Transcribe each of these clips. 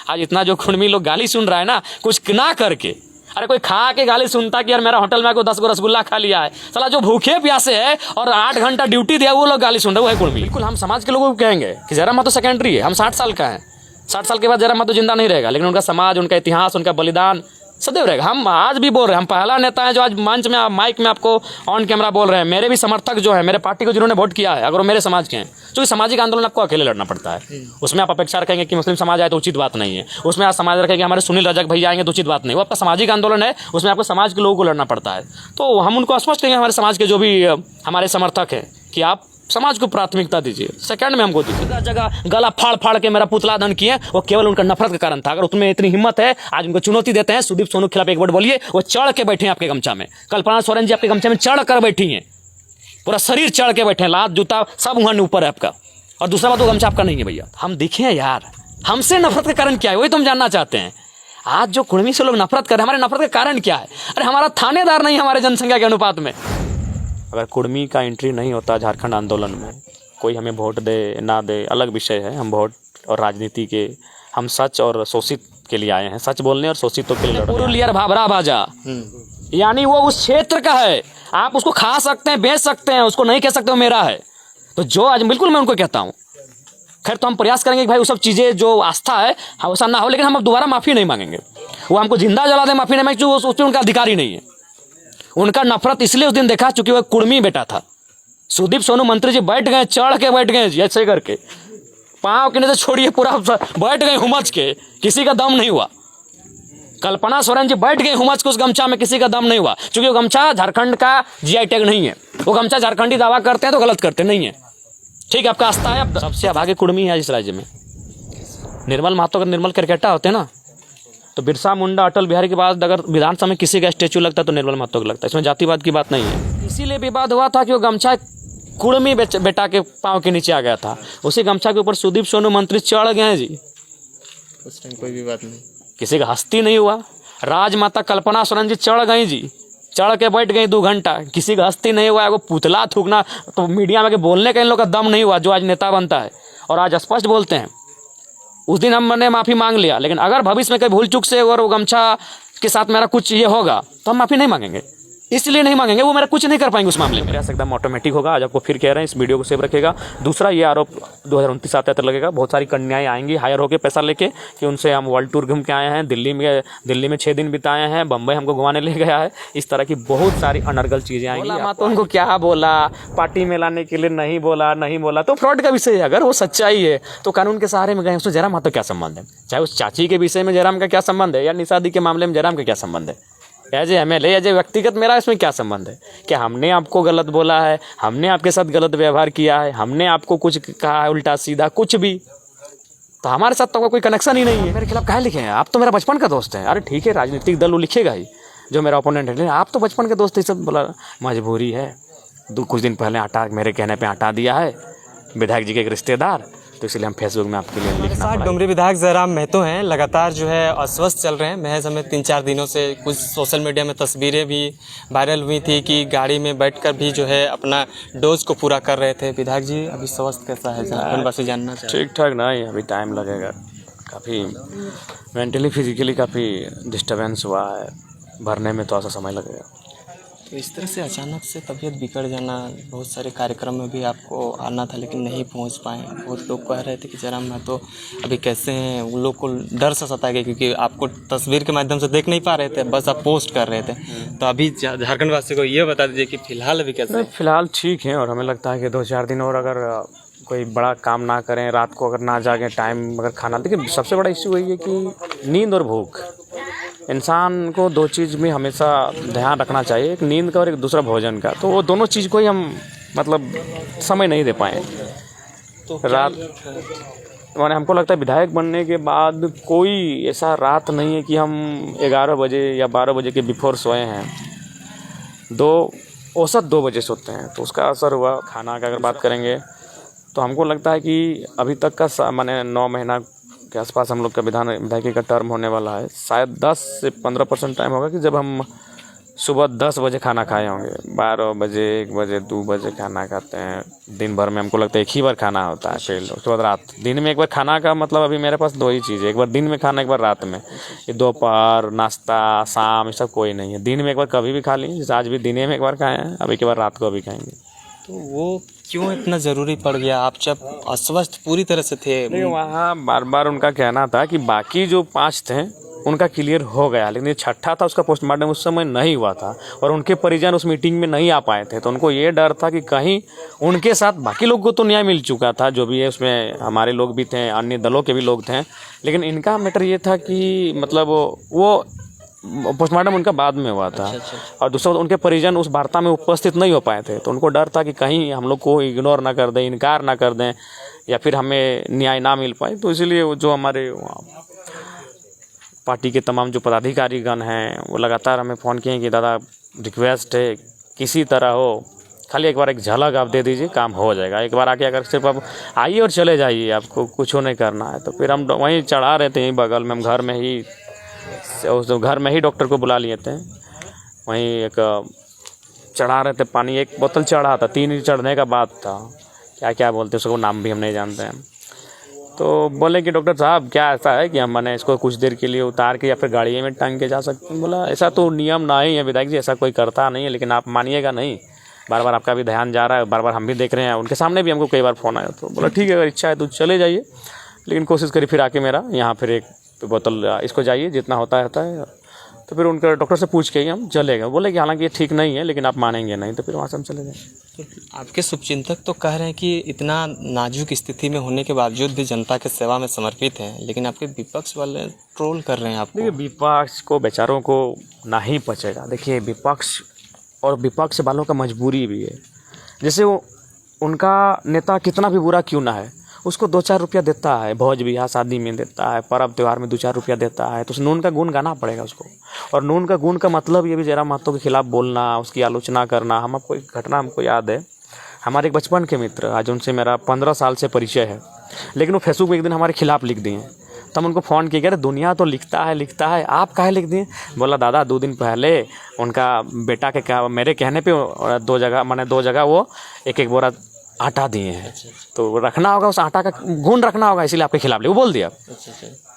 आज इतना जो कुर्मी लोग गाली सुन रहा है ना, कुछ ना करके, अरे कोई खा के गाली सुनता कि यार मेरा होटल में कोई 10 गो रसगुल्ला खा लिया है, साला जो भूखे प्यासे है और 8 घंटा ड्यूटी दिया वो लोग गाली सुन रहे, वो है कुर्मी। बिल्कुल हम समाज के लोगों को कहेंगे कि जयराम महतो सेकेंडरी है, हम 60 साल का है, 60 साल के बाद जयराम महतो जिंदा नहीं रहेगा, लेकिन उनका समाज, उनका इतिहास, उनका बलिदान सदैव रहेगा। हम आज भी बोल रहे हैं, हम पहला नेता है जो आज मंच में माइक में आपको ऑन कैमरा बोल रहे हैं। मेरे भी समर्थक जो है, मेरे पार्टी को जिन्होंने वोट किया है, अगर वो मेरे समाज के हैं, क्योंकि सामाजिक आंदोलन आपको अकेले लड़ना पड़ता है। उसमें आप अपेक्षा रखेंगे कि मुस्लिम समाज आए तो उचित बात नहीं है, उसमें आप समाज रखेंगे हमारे सुनील रजक भैया आएंगे तो उचित बात नहीं। वो आपका सामाजिक आंदोलन है, उसमें आपको समाज के लोगों को लड़ना पड़ता है। तो हम उनको स्पष्ट कहेंगे, हमारे समाज के जो भी हमारे समर्थक हैं, कि आप समाज को प्राथमिकता दीजिए, सेकंड में हमको दीजिए। जगह गला फाड़ फाड़ के मेरा पुतला दहन किए, वो केवल उनका नफरत का कारण था। अगर उसमें इतनी हिम्मत है, आज उनको चुनौती देते हैं, सुदीप सोनू के खिलाफ एक वर्ड बोलिए, वो चढ़ के बैठे हैं आपके गमछा में। कल्पना सोरेन जी आपके गमछे में चढ़ कर बैठी हैं, पूरा शरीर चढ़ के बैठे हैं, लात जूता सब वहां ऊपर है आपका। और दूसरा बात, वो गमछा आपका नहीं है भैया। हम दिखे हैं यार, हमसे नफरत का कारण क्या है, वही तो हम जानना चाहते हैं। आज जो कुर्मी से लोग नफरत कर रहे हैं, हमारे नफरत का कारण क्या है? अरे हमारा थानेदार नहीं हमारे जनसंख्या के अनुपात में। अगर कुर्मी का एंट्री नहीं होता झारखंड आंदोलन में, कोई हमें वोट दे ना दे अलग विषय है, हम वोट और राजनीति के, हम सच और शोषित के लिए आए हैं, सच बोलने और शोषितों के लिए। पुरुलिया भाभरा भाजा, यानी वो उस क्षेत्र का है, आप उसको खा सकते हैं, बेच सकते हैं, उसको नहीं कह सकते वो मेरा है। तो जो आज बिल्कुल मैं उनको कहता हूँ, खैर तो हम प्रयास करेंगे कि भाई वो सब चीज़ें जो आस्था है वैसा ना हो, लेकिन हम अब दोबारा माफ़ी नहीं मांगेंगे। वो हमको जिंदा जला दे, माफ़ी नहीं मांगे, उसमें उनका अधिकार ही नहीं है। उनका नफरत इसलिए उस दिन देखा चूंकि वो कुर्मी बेटा था। सुदीप सोनू मंत्री जी बैठ गए, चढ़ के बैठ गए ऐसे करके, पाँव के नीचे छोड़िए, पूरा बैठ गए हुमच के, किसी का दम नहीं हुआ। कल्पना सोरेन जी बैठ गए हुमच के उस गमछा में, किसी का दम नहीं हुआ, क्योंकि वो गमछा झारखंड का जीआई टैग नहीं है। वो गमछा झारखंडी दावा करते हैं तो गलत करते नहीं है। ठीक है, आपका आस्था है। अब सबसे अभागे कुर्मी है इस राज्य में। निर्मल महतो अगर निर्मल क्रिकेटा होते ना, तो बिरसा मुंडा, अटल बिहारी के बाद अगर विधानसभा में किसी का स्टेचू लगता तो निर्मल महतो का लगता। इसमें जातिवाद की बात नहीं है। इसीलिए विवाद हुआ था कि वो गमछा कुर्मी बेटा के पाँव के नीचे आ गया था। उसी गमछा के ऊपर सुदीप सोनू मंत्री चढ़ गए जी। उस टाइम कोई भी बात नहीं, किसी का हस्ती नहीं हुआ। राजमाता कल्पना सोरेन जी चढ़ गई जी, चढ़ के बैठ गई 2 घंटा, किसी का हस्ती नहीं हुआ। वो पुतला थूकना तो मीडिया में बोलने का इन लोग का दम नहीं हुआ, जो आज नेता बनता है और आज स्पष्ट बोलते हैं। उस दिन हमने माफ़ी मांग लिया, लेकिन अगर भविष्य में कोई भूल चूक से और वो गमछा के साथ मेरा कुछ ये होगा तो हम माफ़ी नहीं मांगेंगे। इसलिए नहीं मांगेंगे, वो मेरा कुछ नहीं कर पाएंगे उस मामले में। प्रयास एकदम ऑटोमेटिक होगा। आज आपको फिर कह रहे हैं, इस वीडियो को सेव रखेगा। दूसरा, ये आरोप 2029 आते तक लगेगा। बहुत सारी कन्याएं आएंगी हायर होकर पैसा लेके कि उनसे हम वर्ल्ड टूर घूम के आए हैं, दिल्ली में 6 दिन बिताए हैं, बम्बई हमको घुमाने ले गया है। इस तरह की बहुत सारी अनर्गल चीज़ें आएंगी। तो उनको क्या बोला, पार्टी में लाने के लिए नहीं बोला तो फ्रॉड का विषय है। अगर वो सच्चाई है तो कानून के सहारे में गए, उसमें जयराम महतो क्या संबंध है? चाहे उस चाची के विषय में जयराम का क्या संबंध है, या निशादी के मामले में जयराम का क्या संबंध है? एज एमएलए, एज व्यक्तिगत मेरा इसमें क्या संबंध है? क्या हमने आपको गलत बोला है? हमने आपके साथ गलत व्यवहार किया है? हमने आपको कुछ कहा है उल्टा सीधा, कुछ भी? तो हमारे साथ तो कोई कनेक्शन ही नहीं है। मेरे खिलाफ काहे लिखे हैं? आप तो मेरा बचपन का दोस्त है। अरे ठीक है, राजनीतिक दल वो लिखेगा ही जो मेरा ओपोनेंट है, लेकिन आप तो बचपन के दोस्त। ये सब बोला मजबूरी है। कुछ दिन पहले मेरे कहने पर हटा दिया है विधायक जी के एक रिश्तेदार, तो इसलिए हम फेसबुक में आपके लिए लिखना पड़ा। डुमरी विधायक जयराम महतो हैं, लगातार जो है अस्वस्थ चल रहे हैं। महज हमें 3-4 दिनों से कुछ सोशल मीडिया में तस्वीरें भी वायरल हुई थी कि गाड़ी में बैठकर भी जो है अपना डोज को पूरा कर रहे थे। विधायक जी, अभी स्वास्थ्य कैसा है? झारखंड जानना चाहिए। ठीक ठाक नहीं, अभी टाइम लगेगा। काफ़ी मेंटली फिजिकली काफ़ी डिस्टर्बेंस हुआ है, भरने में थोड़ा सा समय लगेगा। तो इस तरह से अचानक से तबीयत बिगड़ जाना, बहुत सारे कार्यक्रम में भी आपको आना था लेकिन नहीं पहुंच पाए। बहुत लोग कह रहे थे कि जयराम महतो अभी कैसे हैं, उन लोग को डर सा सता गया क्योंकि आपको तस्वीर के माध्यम से देख नहीं पा रहे थे, बस आप पोस्ट कर रहे थे। तो अभी झारखंड वासी को ये बता दीजिए कि फिलहाल अभी कैसे? फिलहाल ठीक है, और हमें लगता है कि 2-4 दिन और अगर कोई बड़ा काम ना करें, रात को अगर ना जागें, टाइम अगर खाना, देखिए सबसे बड़ा इश्यू वही है कि नींद और भूख। इंसान को 2 चीज़ में हमेशा ध्यान रखना चाहिए, एक नींद का और एक दूसरा भोजन का। तो वो दोनों चीज़ को ही हम मतलब समय नहीं दे पाए। तो रात माने हमको लगता है विधायक बनने के बाद कोई ऐसा रात नहीं है कि हम 11 बजे या 12 बजे के बिफोर सोए हैं। औसत 2 बजे सोते हैं, तो उसका असर हुआ। खाना का अगर बात करेंगे तो हमको लगता है कि अभी तक का माने 9 महीना के आसपास हम लोग का विधायकी का टर्म होने वाला है। शायद 10 से 15% टाइम होगा कि जब हम सुबह 10 बजे खाना खाए होंगे, 12 बजे, 1 बजे, 2 बजे खाना खाते हैं। दिन भर में हमको लगता है एक ही बार खाना होता है, फिर उसके बाद रात। दिन में एक बार खाना का मतलब अभी मेरे पास 2 ही चीज़ है, एक बार दिन में खाना, एक बार रात में। ये दोपहर, नाश्ता, शाम, ये सब कोई नहीं है। दिन में एक बार कभी भी खा ली, जैसे आज भी दिन में एक बार खाए हैं, अभी के बाद रात को अभी खाएंगे। तो वो क्यों इतना ज़रूरी पड़ गया? आप जब अस्वस्थ पूरी तरह से थे। लेकिन वहाँ बार बार उनका कहना था कि बाकी जो 5 थे उनका क्लियर हो गया, लेकिन ये छठा था उसका पोस्टमार्टम उस समय नहीं हुआ था और उनके परिजन उस मीटिंग में नहीं आ पाए थे। तो उनको ये डर था कि कहीं उनके साथ बाकी लोग को तो न्याय मिल चुका था, जो भी है उसमें हमारे लोग भी थे, अन्य दलों के भी लोग थे, लेकिन इनका मैटर ये था कि मतलब वो पोस्टमार्टम उनका बाद में हुआ था। और दूसरा उनके परिजन उस वार्ता में उपस्थित नहीं हो पाए थे, तो उनको डर था कि कहीं हम लोग को इग्नोर ना कर दें, इनकार ना कर दें, या फिर हमें न्याय ना मिल पाए। तो इसलिए जो हमारे पार्टी के तमाम जो पदाधिकारीगण हैं वो लगातार हमें फ़ोन किए कि दादा रिक्वेस्ट है, किसी तरह हो, खाली एक बार एक झलक आप दे दीजिए, काम हो जाएगा। एक बार आके अगर सिर्फ आप आइए और चले जाइए, आपको कुछ नहीं करना है। तो फिर हम वहीं चढ़ा रहे थे, यहीं बगल में, हम घर में ही डॉक्टर को बुला लिए थे। वहीं एक चढ़ा रहे थे पानी, एक बोतल चढ़ा था, 3 चढ़ने का बाद था, क्या बोलते हैं उसको, नाम भी हम नहीं जानते हैं। तो बोले कि डॉक्टर साहब क्या ऐसा है कि हम मैंने इसको कुछ देर के लिए उतार के या फिर गाड़ी में टांग के जा सकते हैं? बोला ऐसा तो नियम नहीं है विधायक जी, ऐसा कोई करता नहीं है, लेकिन आप मानिएगा नहीं, बार बार आपका भी ध्यान जा रहा है, बार बार हम भी देख रहे हैं, उनके सामने भी हमको कई बार फ़ोन आया। तो बोला ठीक है, अगर इच्छा है तो चले जाइए, लेकिन कोशिश करिए फिर आके मेरा यहाँ फिर एक बोतल इसको जाइए, जितना होता है। तो फिर उनका डॉक्टर से पूछ के ही हम चले गए। बोले कि हालांकि ये ठीक नहीं है, लेकिन आप मानेंगे नहीं। तो फिर वहाँ से हम चले गए। तो आपके शुभचिंतक तो कह रहे हैं कि इतना नाजुक स्थिति में होने के बावजूद भी जनता के सेवा में समर्पित हैं, लेकिन आपके विपक्ष वाले ट्रोल कर रहे हैं आपको। देखिए विपक्ष को बेचारों को ना ही पचेगा। देखिए विपक्ष वालों का मजबूरी भी है। जैसे वो उनका नेता कितना भी बुरा क्यों ना है, उसको 2-4 रुपया देता है, भोज बियाह शादी में देता है, पर्व त्यौहार में 2-4 रुपया देता है, तो उस नून का गुण गाना पड़ेगा उसको। और नून का गुण का मतलब ये भी जयराम महतो के खिलाफ बोलना, उसकी आलोचना करना। हम आपको एक घटना हमको याद है, हमारे एक बचपन के मित्र, आज उनसे मेरा 15 साल से परिचय है, लेकिन वो फेसबुक में एक दिन हमारे खिलाफ लिख दिए। तो हम उनको फ़ोन किए, अरे दुनिया तो लिखता है, आप काहे लिख दिए? बोला दादा 2 दिन पहले उनका बेटा के क्या मेरे कहने पर 2 जगह वो एक बोरा आटा दिए हैं, तो रखना होगा, उस आटा का गुण रखना होगा, इसीलिए आपके खिलाफ वो बोल दिया।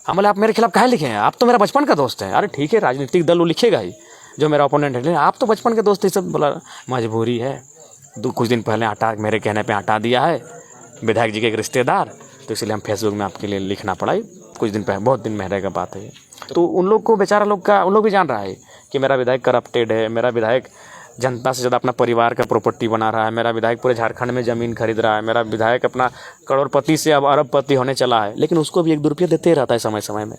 हम बोले आप मेरे खिलाफ काहे लिखे हैं? आप तो मेरा बचपन का दोस्त है। अरे ठीक है, राजनीतिक दल वो लिखेगा ही, जो मेरा ओपोनेंट है, आप तो बचपन के दोस्त है। सब बोला मजबूरी है, कुछ दिन पहले आटा मेरे कहने पे आटा दिया है विधायक जी के एक रिश्तेदार, तो इसलिए हम फेसबुक में आपके लिए लिखना पड़ा। कुछ दिन पहले, बहुत दिन पहले का बात है। तो उन लोग को बेचारा उन लोग भी जान रहा है कि मेरा विधायक करप्टेड है, मेरा विधायक जनता से ज़्यादा अपना परिवार का प्रॉपर्टी बना रहा है, मेरा विधायक पूरे झारखंड में ज़मीन खरीद रहा है, मेरा विधायक अपना करोड़पति से अब अरबपति होने चला है, लेकिन उसको भी 1-2 रुपये देते रहता है समय समय में।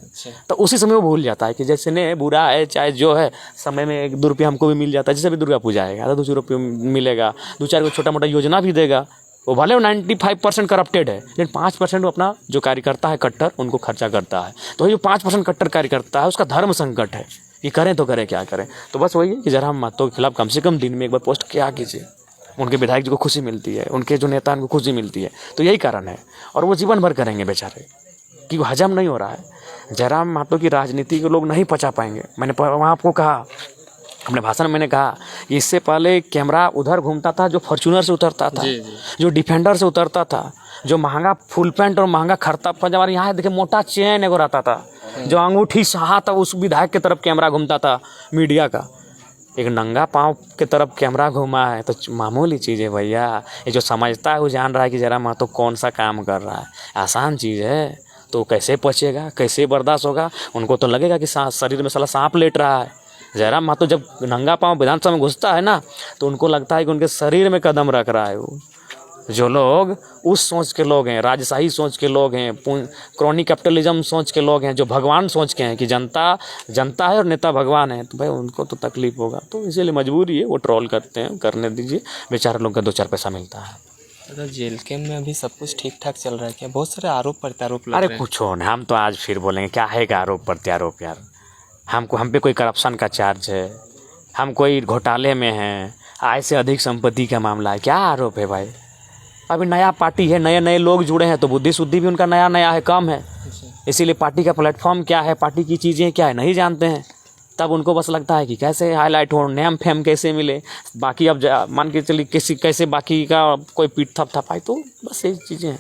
तो उसी समय वो भूल जाता है कि जैसे ने बुरा है चाहे जो है, समय में 1-2 रुपये हमको भी मिल जाता है। जैसे भी दुर्गा पूजा आएगा तो 2 रुपये मिलेगा, 2-4 को छोटा मोटा योजना भी देगा। वो भले वो 95% करप्टेड है, लेकिन 5% वो अपना जो कार्यकर्ता है कट्टर, उनको खर्चा करता है। तो ये जो 5% कट्टर कार्यकर्ता है, उसका धर्म संकट है कि करें तो करें, क्या करें। तो बस वही है कि जयराम महतो के खिलाफ कम से कम दिन में एक बार पोस्ट क्या कीजिए, उनके विधायक जी को खुशी मिलती है, उनके जो नेता उनको खुशी मिलती है। तो यही कारण है, और वो जीवन भर करेंगे बेचारे, कि वो हजम नहीं हो रहा है। जयराम महतो की राजनीति के लोग नहीं पचा पाएंगे। मैंने वहाँ आपको कहा, अपने भाषण में मैंने कहा कि इससे पहले कैमरा उधर घूमता था, जो फॉर्च्यूनर से उतरता था, जो डिफेंडर से उतरता था, जो महंगा फुल पैंट और महंगा खरता पजामा, यहाँ देखिए मोटा चेन एगो रहता था, जो अंगूठी सहा था, उस विधायक की तरफ कैमरा घूमता था मीडिया का। एक नंगा पाँव की तरफ कैमरा घूमा है, तो मामूली चीज़ है भैया। ये जो समझता है वो जान रहा है कि जयराम महतो कौन सा काम कर रहा है, आसान चीज़ है। तो कैसे पचेगा, कैसे बर्दाश्त होगा? उनको तो लगेगा कि शरीर में साला सांप लेट रहा है। जयराम महतो जब नंगा पाँव विधानसभा में घुसता है ना, तो उनको लगता है कि उनके शरीर में कदम रख रहा है वो। जो लोग उस सोच के लोग हैं, राजशाही सोच के लोग हैं, क्रॉनी कैपिटलिज्म सोच के लोग हैं, जो भगवान सोच के हैं कि जनता है और नेता भगवान है, तो भाई उनको तो तकलीफ होगा। तो इसीलिए मजबूरी है, वो ट्रोल करते हैं, करने दीजिए, बेचारे लोग का 2-4 पैसा मिलता है। तो जेल कैम्प में अभी सब कुछ ठीक ठाक चल रहा है क्या? बहुत सारे आरोप प्रत्यारोप लग रहे हैं। अरे कुछ हो ना, हम तो आज फिर बोलेंगे क्या है का आरोप प्रत्यारोप यार। हम पे कोई करप्शन का चार्ज है, हम कोई घोटाले में हैं, आय से अधिक संपत्ति का मामला है, क्या आरोप है भाई? अभी नया पार्टी है, नए नए लोग जुड़े हैं, तो बुद्धि शुद्धि भी उनका नया है, कम है। इसीलिए पार्टी का प्लेटफॉर्म क्या है, पार्टी की चीज़ें क्या है, नहीं जानते हैं। तब उनको बस लगता है कि कैसे हाईलाइट हो, नेम फेम कैसे मिले, बाकी अब मान के चलिए किसी कैसे बाकी का कोई पीठ थपथपाए, तो बस यही चीज़ें हैं।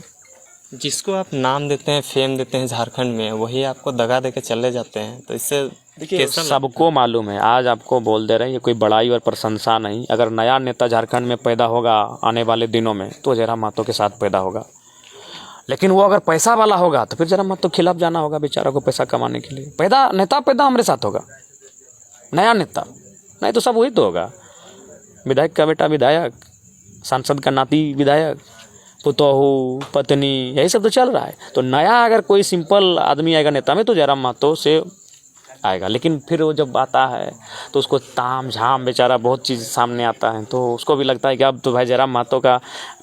जिसको आप नाम देते हैं, फेम देते हैं झारखंड में, वही आपको दगा दे के चले जाते हैं, तो इससे देखिए सबको मालूम है, आज आपको बोल दे रहे हैं, ये कोई बड़ाई और प्रशंसा नहीं, अगर नया नेता झारखंड में पैदा होगा आने वाले दिनों में तो जयराम महतो के साथ पैदा होगा। लेकिन वो अगर पैसा वाला होगा तो फिर जयराम महतो के खिलाफ जाना होगा बेचारा को पैसा कमाने के लिए। नेता पैदा हमारे साथ होगा, नया नेता, नहीं तो सब वही तो होगा, विधायक का बेटा विधायक, सांसद का नाती विधायक, पुतोहू पत्नी, यही सब तो चल रहा है। तो नया अगर कोई सिंपल आदमी आएगा नेता में तो जयराम महतो से आएगा। लेकिन फिर वो जब आता है तो उसको ताम झाम बेचारा बहुत चीज़ सामने आता है, तो उसको भी लगता है कि अब तो भाई जयराम महतो का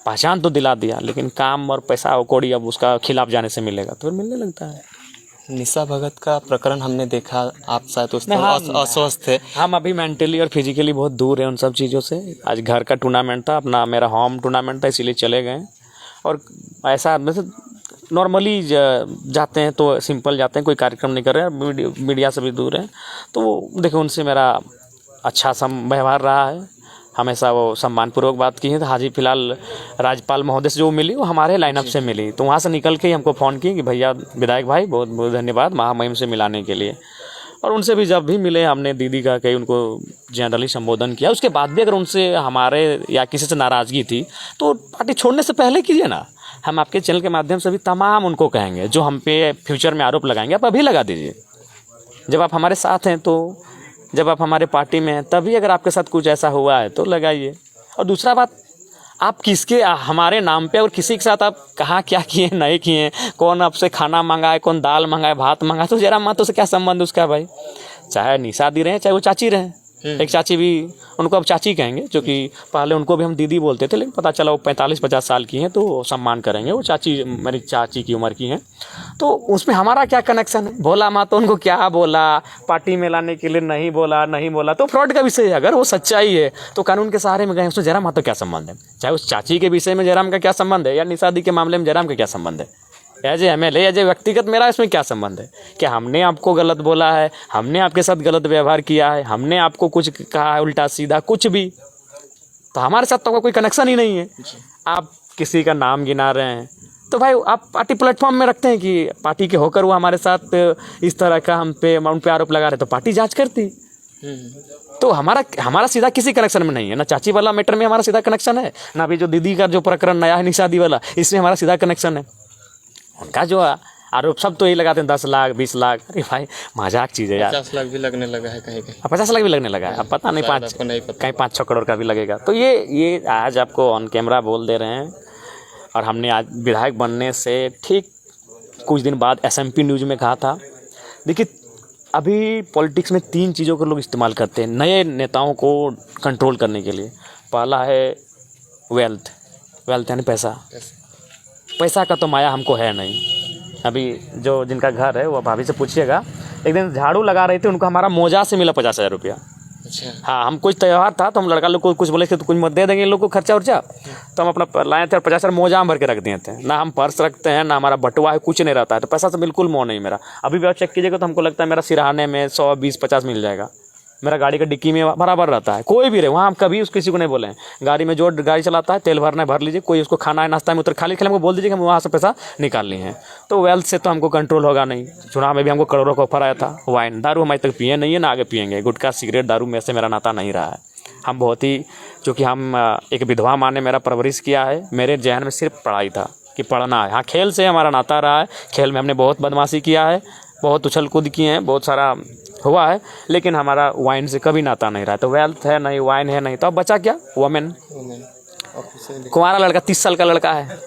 पहचान तो दिला दिया, लेकिन काम और पैसा और कौड़ी अब उसका खिलाफ जाने से मिलेगा, तो फिर मिलने लगता है। निशा भगत का प्रकरण हमने देखा, आप शायद उस अस्वस्थ थे। हम अभी मेंटली और फिजिकली बहुत दूर हैं उन सब चीज़ों से। आज घर का टूर्नामेंट था, अपना मेरा होम टूर्नामेंट था, इसीलिए चले गए। और ऐसा मतलब नॉर्मली जाते हैं तो सिंपल जाते हैं, कोई कार्यक्रम नहीं कर रहे हैं, मीडिया से भी दूर हैं। तो देखो उनसे मेरा अच्छा व्यवहार रहा है, हमेशा वो सम्मानपूर्वक बात की है। तो हाजी फिलहाल राज्यपाल महोदय से जो मिली वो हमारे लाइनअप से मिली, तो वहाँ से निकल के ही हमको फ़ोन की कि भैया विधायक भाई बहुत बहुत धन्यवाद महामहिम से मिलाने के लिए। और उनसे भी जब भी मिले हमने दीदी का कहीं उनको जनरली संबोधन किया। उसके बाद भी अगर उनसे हमारे या किसी से नाराज़गी थी तो पार्टी छोड़ने से पहले कीजिए ना। हम आपके चैनल के माध्यम से भी तमाम उनको कहेंगे जो हम पे फ्यूचर में आरोप लगाएंगे, आप अभी लगा दीजिए। जब आप हमारे साथ हैं, तो जब आप हमारे पार्टी में हैं, तभी अगर आपके साथ कुछ ऐसा हुआ है तो लगाइए। और दूसरा बात, आप किसके हमारे नाम पे और किसी के साथ आप कहाँ क्या किए नहीं किए, कौन आपसे खाना मंगाए, कौन दाल मंगाए, भात मंगाए, तो जयराम महतो से क्या संबंध उसका भाई। चाहे निशा दी रहे चाहे वो चाची रहे, एक चाची भी, उनको अब चाची कहेंगे, जो कि पहले उनको भी हम दीदी बोलते थे, लेकिन पता चला वो 45-50 साल की हैं तो सम्मान करेंगे, वो चाची मेरी चाची की उम्र की हैं। तो उसमें हमारा क्या कनेक्शन है। भोला महतो उनको क्या बोला, पार्टी में लाने के लिए नहीं बोला, तो फ्रॉड का विषय है। अगर वो सच्चाई है तो कानून के सहारे में गए, उसमें जयराम महतो क्या संबंध है। चाहे उस चाची के विषय में जयराम का क्या संबंध है, या निशा दी के मामले में जयराम का क्या संबंध है। As a MLA as a व्यक्तिगत मेरा इसमें क्या संबंध है। क्या हमने आपको गलत बोला है, हमने आपके साथ गलत व्यवहार किया है, हमने आपको कुछ कहा है उल्टा सीधा, कुछ भी, तो हमारे साथ तो कोई कनेक्शन ही नहीं है। आप किसी का नाम गिना रहे हैं तो भाई आप पार्टी प्लेटफॉर्म में रखते हैं कि पार्टी के होकर वो हमारे साथ इस तरह का उन पे आरोप लगा रहे, तो पार्टी जांच करती। तो हमारा सीधा किसी कनेक्शन में नहीं है, ना चाची वाला मैटर में हमारा सीधा कनेक्शन है, ना अभी जो दीदी का जो प्रकरण नया है निशा दी वाला, इसमें हमारा सीधा कनेक्शन है। उनका जो आरोप सब तो यही लगाते हैं 10 लाख 20 लाख, अरे भाई मजाक चीज़ है यार। 50 लाख भी लगने लगा है कहीं, 50 लाख भी लगने लगा है, अब पता नहीं, कहीं 5-6 करोड़ का भी लगेगा। तो ये आज आपको ऑन कैमरा बोल दे रहे हैं। और हमने आज विधायक बनने से ठीक कुछ दिन बाद SMP न्यूज़ में कहा था, देखिए अभी पॉलिटिक्स में 3 चीज़ों को लोग इस्तेमाल करते हैं नए नेताओं को कंट्रोल करने के लिए। पहला है वेल्थ यानी पैसा का तो माया हमको है नहीं। अभी जो जिनका घर है वो भाभी से पूछिएगा, एक दिन झाड़ू लगा रहे थे, उनको हमारा मोजा से मिला 50,000 रुपया। अच्छा। हाँ, हम कुछ त्यौहार था तो हम लड़का लोग को कुछ बोले थे तो कुछ मत दे देंगे इन लोग को खर्चा उर्चा, तो हम अपना लाए थे और 50,000 मोजा हम भर के रख दिए थे। ना हम पर्स रखते हैं, ना हमारा बटुआ है, कुछ नहीं रहता है, तो पैसा से बिल्कुल मोह नहीं मेरा। अभी भी आप चेक कीजिएगा तो हमको लगता है मेरा सिरहाने में 100, 20, 50 मिल जाएगा। मेरा गाड़ी का डिक्की में बराबर रहता है, कोई भी रहे वहाँ हम कभी उस किसी को नहीं बोले। गाड़ी में जो गाड़ी चलाता है तेल भरना है भर लीजिए, कोई उसको खाना है नाश्ता में उतर खाली हमको बोल दीजिए कि हम वहाँ से पैसा निकाल लिए हैं। तो वेल्थ से तो हमको कंट्रोल होगा नहीं। चुनाव में भी हमको करोड़ों का ऑफर आया था। वाइन दारू हम आज तक पिए नहीं है, ना आगे पिएंगे। गुटखा सिगरेट दारू में से मेरा नाता नहीं रहा है। हम बहुत ही, चूँकि हम एक विधवा माँ ने मेरा परवरिश किया है, मेरे जहन में सिर्फ पढ़ाई था कि पढ़ना है। हाँ, खेल से हमारा नाता रहा है, खेल में हमने बहुत बदमाशी किया है, बहुत उछल कूद किए हैं, बहुत सारा हुआ है, लेकिन हमारा वाइन से कभी नाता नहीं रहा। तो वेल्थ है नहीं, वाइन है नहीं, तो अब बचा क्या? वुमेन। कुंवारा लड़का 30 साल का लड़का है,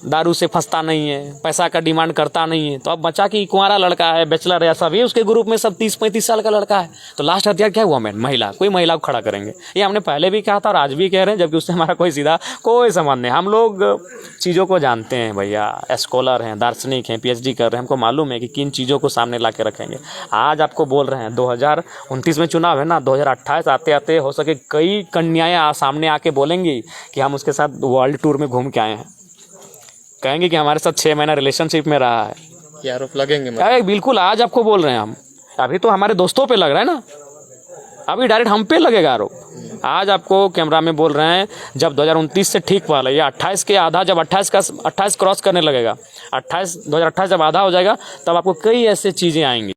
दारू से फंसता नहीं है, पैसा का डिमांड करता नहीं है, तो अब बचा कि कुंवारा लड़का है, बैचलर है, सभी उसके ग्रुप में सब 30-35 साल का लड़का है, तो लास्ट हथियार क्या है? वुमेन, महिला। कोई महिला को खड़ा करेंगे। ये हमने पहले भी कहा था और आज भी कह रहे हैं, जबकि उससे हमारा कोई सीधा कोई संबंध नहीं। हम लोग चीज़ों को जानते हैं भैया, स्कॉलर हैं, दार्शनिक हैं, PhD कर रहे हैं, हमको मालूम है कि किन चीज़ों को सामने ला के रखेंगे। आज आपको बोल रहे हैं 2029 में चुनाव है ना, 2028 आते आते हो सके कई कन्याएँ सामने आके बोलेंगी कि हम उसके साथ वर्ल्ड टूर में घूम के आए हैं, कहेंगे कि हमारे साथ 6 महीना रिलेशनशिप में रहा है। ये आरोप लगेंगे? बिल्कुल, आज आपको बोल रहे हैं हम अभी तो हमारे दोस्तों पे लग रहा है ना, अभी डायरेक्ट हम पे लगेगा आरोप। आज आपको कैमरा में बोल रहे हैं जब 2029 से ठीक वाला, ये 28 के आधा, जब 28 क्रॉस करने लगेगा, 2028 जब आधा हो जाएगा तब आपको कई ऐसे चीज़ें आएंगी।